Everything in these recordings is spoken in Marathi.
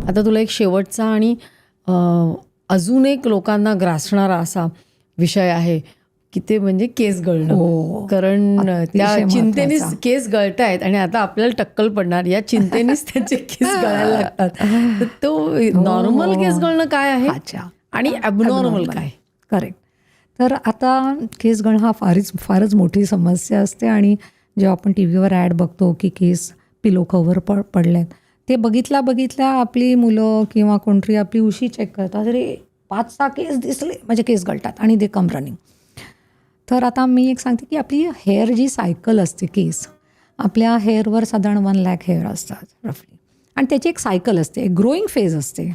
आता तुला एक शेवटचा आणि अजून एक लोकांना ग्रासणारा असा विषय आहे की ते म्हणजे केस गळणं. कारण त्या चिंतेनेच केस गळतायत आणि आता आपल्याला टक्कल पडणार या चिंतेनेच त्यांचे केस गळायला लागतात. तर तो नॉर्मल केस गळणं काय आहे आणि ॲबनॉर्मल काय? करेक्ट. तर आता केस गळणं हा फारच मोठी समस्या असते आणि जेव्हा आपण टी व्हीवर ॲड बघतो की केस पिलो कव्हर पडलेत, ते बघितल्या आपली मुलं किंवा कोणतरी आपली उशी चेक करतात, अरे 5-6 केस दिसले, माझे केस गळतात आणि दे कम रनिंग. तर आता मी एक सांगते की आपली हेअर जी सायकल असते, केस आपल्या हेअरवर साधारण 1 लाख हेअर असतात रफली, आणि त्याची एक सायकल असते, एक ग्रोईंग फेज असते,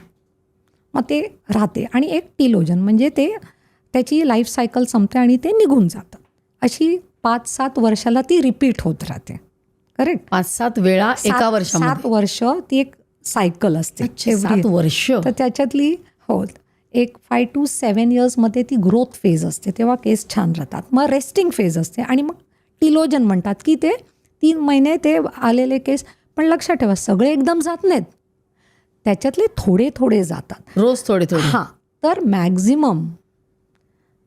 मग ते राहते, आणि एक टिलोजन म्हणजे ते त्याची लाईफ सायकल संपते आणि ते निघून जातं. अशी 5-7 वर्षाला ती रिपीट होत राहते. करेक्ट. 5-7 वेळा एका वर्षामध्ये. 7 वर्ष ती एक सायकल असते. 7 वर्ष. तर त्याच्यातली एक 5 to 7 इयर्समध्ये ती ग्रोथ फेज असते, तेव्हा केस छान राहतात. मग रेस्टिंग फेज असते आणि मग टिलोजन म्हणतात की ते 3 महिने ते आलेले केस, पण लक्षात ठेवा सगळे एकदम जात नाहीत, त्याच्यातले थोडे थोडे जातात, रोज थोडे थोडे. हां. तर मॅक्झिमम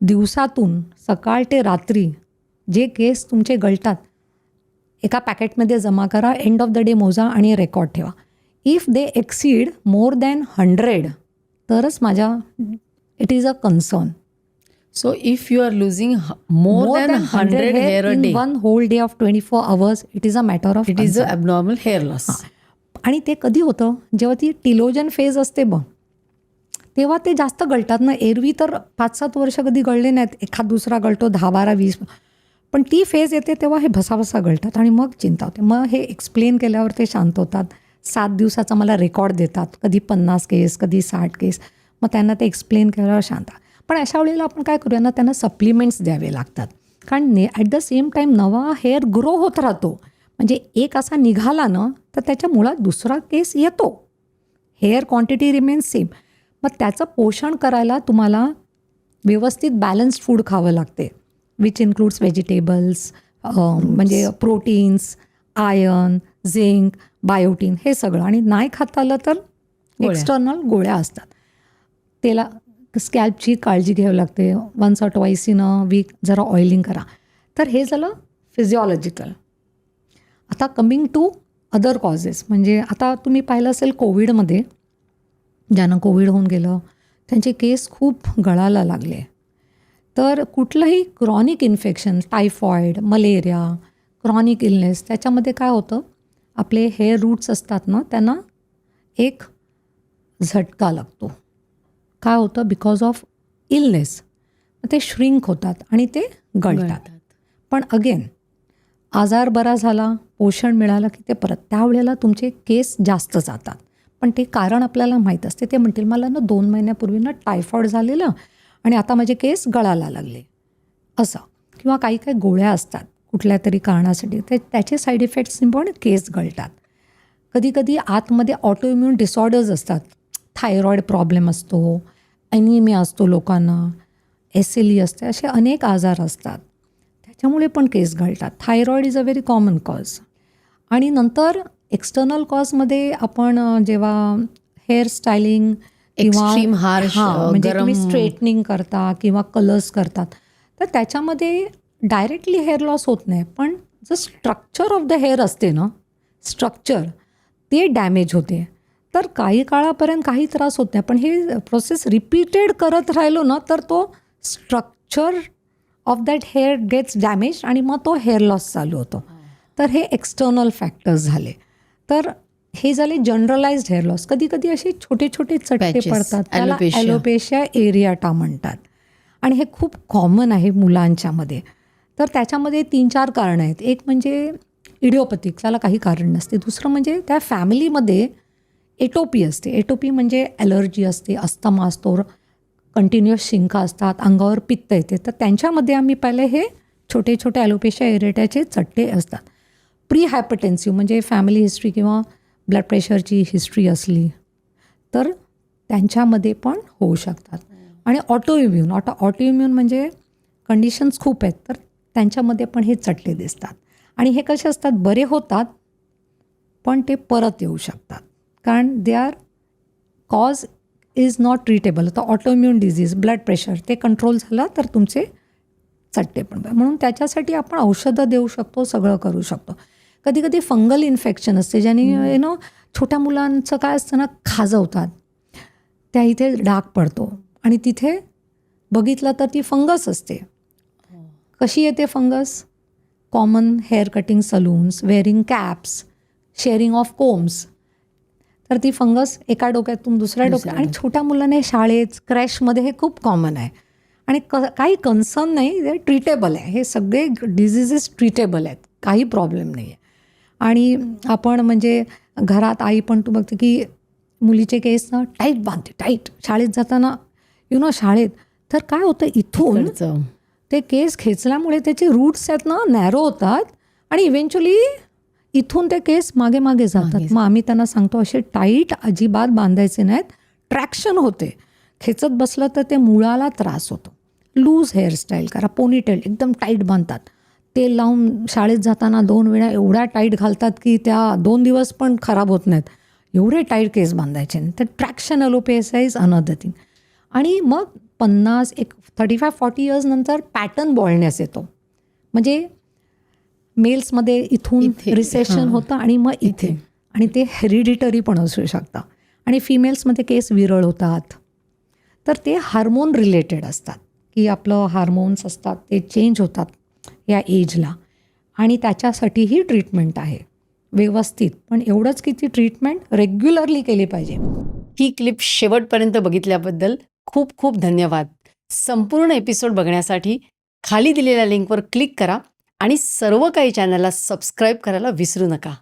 दिवसातून सकाळ ते रात्री जे केस तुमचे गळतात एका पॅकेटमध्ये जमा करा, एंड ऑफ द डे मोजा आणि रेकॉर्ड ठेवा. If they exceed more than 100 तरच it is a concern. So if you are losing more than 100 hair a day in 1 whole day of 24 hours, it is a matter of, it is a abnormal hair loss. आणि ते कधी होतं जेव्हा ती टिलोजन फेज असते तेव्हा ते जास्त गळतात ना. एरवी तर 5-7 वर्ष कधी गळले नाहीत, एखाद दुसरा गळतो 10-12-20, पण ती फेज येते तेव्हा हे भसाभसा गळतात आणि मग चिंता होते. मग हे एक्सप्लेन केल्यावर ते शांत होतात. 7 दिवसाचा मला रेकॉर्ड देतात, कधी 50 केस, कधी 60 केस, मग त्यांना ते एक्सप्लेन केल्यावर शांत. पण अशा वेळेला आपण काय करूया ना, त्यांना सप्लिमेंट्स द्यावे लागतात, कारण ॲट द सेम टाईम नवा हेअर ग्रो होत राहतो. म्हणजे एक असा निघाला ना तर त्याच्या मुळात दुसरा केस येतो, हेअर क्वांटिटी रिमेन्स सेम. मग त्याचं पोषण करायला तुम्हाला व्यवस्थित बॅलन्स्ड फूड खावं लागते, विच इन्क्लूड्स व्हेजिटेबल्स, म्हणजे प्रोटीन्स, आयर्न, झिंक, बायोटीन, हे सगळं. आणि नाही खाता आलं तर एक्सटर्नल गोळ्या असतात. त्याला स्कॅल्पची काळजी घ्यावी लागते, 1 or 2 in a week जरा ऑइलिंग करा. तर हे झालं फिजिओलॉजिकल. आता कमिंग टू अदर कॉजेस, म्हणजे आता तुम्ही पाहिलं असेल कोविडमध्ये ज्यांना कोविड होऊन गेलं त्यांचे केस खूप गळायला लागले. तर कुठलंही chronic infection, typhoid, malaria, chronic illness, त्याच्यामध्ये काय होतं, आपले हेअर रूट्स असतात ना त्यांना एक झटका लागतो. काय होतं, बिकॉज ऑफ इलनेस ते श्रिंक होतात आणि ते गळतात. पण अगेन आजार बरा झाला, पोषण मिळालं की ते परत त्यावेळेला तुमचे केस जास्त जातात. पण ते कारण आपल्याला माहीत असते. ते म्हणतील मला ना 2 महिन्यापूर्वी ना टायफॉईड झालेलं आणि आता माझे केस गळायला लागले असं. किंवा काही काही गोळ्या असतात कुठल्या तरी कारणासाठी, त्याचे साईड इफेक्ट्स पण केस गळतात. कधीकधी आतमध्ये ऑटोइम्युन डिसऑर्डर्स असतात, थायरॉईड प्रॉब्लेम असतो, ॲनिमिया असतो लोकांना, SLE असते, असे अनेक आजार असतात, त्याच्यामुळे पण केस गळतात. Thyroid is a very common cause. आणि नंतर एक्सटर्नल कॉजमध्ये आपण जेव्हा हेअर स्टायलिंग किंवा म्हणजे तुम्ही स्ट्रेटनिंग करता किंवा कलर्स करतात, तर त्याच्यामध्ये डायरेक्टली हेअर लॉस होत नाही, पण जर स्ट्रक्चर ऑफ द हेअर असते ना, स्ट्रक्चर ते डॅमेज होते. तर काही काळापर्यंत काही त्रास होत नाही, पण हे प्रोसेस रिपीटेड करत राहिलो ना तर तो structure of that hair gets damage आणि मग तो हेअर लॉस चालू होतो. तर हे एक्सटर्नल फॅक्टर्स झाले. तर हे झाले जनरलाइज्ड हेअर लॉस. कधी कधी असे छोटे छोटे चट्टे पडतात, त्याला ॲलोपेशिया एरियाटा म्हणतात, आणि हे खूप कॉमन आहे मुलांच्यामध्ये. तर त्याच्यामध्ये 3-4 कारणं आहेत. एक म्हणजे इडिओपॅथिक, त्याला काही कारण नसते. दुसरं म्हणजे त्या फॅमिलीमध्ये एटोपी असते. एटोपी म्हणजे ॲलर्जी असते, अस्थमा असतो, कंटिन्युअस शिंका असतात, अंगावर पित्त येते. तर त्यांच्यामध्ये आम्ही पाहिले हे छोटे छोटे ॲलोपेशिया एरियाटाचे चट्टे असतात. प्री हायपरटेन्सिव्ह म्हणजे फॅमिली हिस्ट्री किंवा ब्लड प्रेशरची हिस्ट्री असली तर त्यांच्यामध्ये पण होऊ शकतात. आणि ऑटोइम्युन म्हणजे कंडिशन्स खूप आहेत, तर त्यांच्यामध्ये पण हे चट्टे दिसतात. आणि हे कसे असतात, बरे होतात पण ते परत येऊ शकतात, कारण they are cause is not treatable. तर ऑटोइम्युन डिझीज, ब्लड प्रेशर ते कंट्रोल झालं तर तुमचे चट्टे पण म्हणून त्याच्यासाठी आपण औषधं देऊ शकतो, सगळं करू शकतो. कधी कधी फंगल इन्फेक्शन असते ज्याने छोट्या मुलांचं काय असतं ना, खाजवतात, त्या इथे डाग पडतो आणि तिथे बघितलं तर ती फंगस असते. कशी येते fungus? Common hair cutting salons, wearing caps, sharing of combs. तर ती फंगस एका डोक्यातून दुसऱ्या डोक्यात, आणि छोट्या मुलाने शाळेत, क्रॅशमध्ये हे खूप कॉमन आहे. आणि काही कन्सर्न नाही, हे ट्रीटेबल आहे. हे सगळे डिझिजेस ट्रीटेबल आहेत, काही प्रॉब्लेम नाही आहे. आणि आपण म्हणजे घरात आई पण तू बघते की मुलीचे केस ना टाईट बांधते, टाईट. शाळेत जाताना शाळेत तर काय होतं, इथून ते केस खेचल्यामुळे त्याचे रूट्स आहेत ना नॅरो होतात आणि इव्हेंच्युअली इथून ते केस मागे मागे जातात. मग आम्ही त्यांना सांगतो असे टाईट अजिबात बांधायचे नाहीत, ट्रॅक्शन होते. खेचत बसलं तर ते मुळाला त्रास होतो. लूज हेअरस्टाईल करा, पोनीटेल एकदम टाईट बांधतात, तेल लावून शाळेत जाताना 2 वेळा एवढ्या टाईट घालतात की त्या 2 दिवस पण खराब होत नाहीत, एवढे टाईट केस बांधायचे. तर ट्रॅक्शन ॲलोपेसिया इज अनदर थिंग. आणि मग 35-40 इयर्स नंतर पॅटर्न बॉल्डनेस येतो. म्हणजे मेल्समध्ये इथून रिसेशन होतं आणि मग इथे, आणि ते हेरिडिटरी पण असू शकतं. आणि फिमेल्समध्ये केस विरळ होतात. तर ते हार्मोन रिलेटेड असतात की आपलं हार्मोन्स असतात ते चेंज होतात या एजला, आणि त्याच्यासाठीही ट्रीटमेंट आहे व्यवस्थित. पण एवढंच की ती ट्रीटमेंट रेग्युलरली केली पाहिजे. ही क्लिप शेवटपर्यंत बघितल्याबद्दल खूप खूप धन्यवाद. संपूर्ण एपिसोड बघण्यासाठी खाली दिलेल्या लिंकवर क्लिक करा आणि सर्व काही चॅनलला सबस्क्राईब करायला विसरू नका.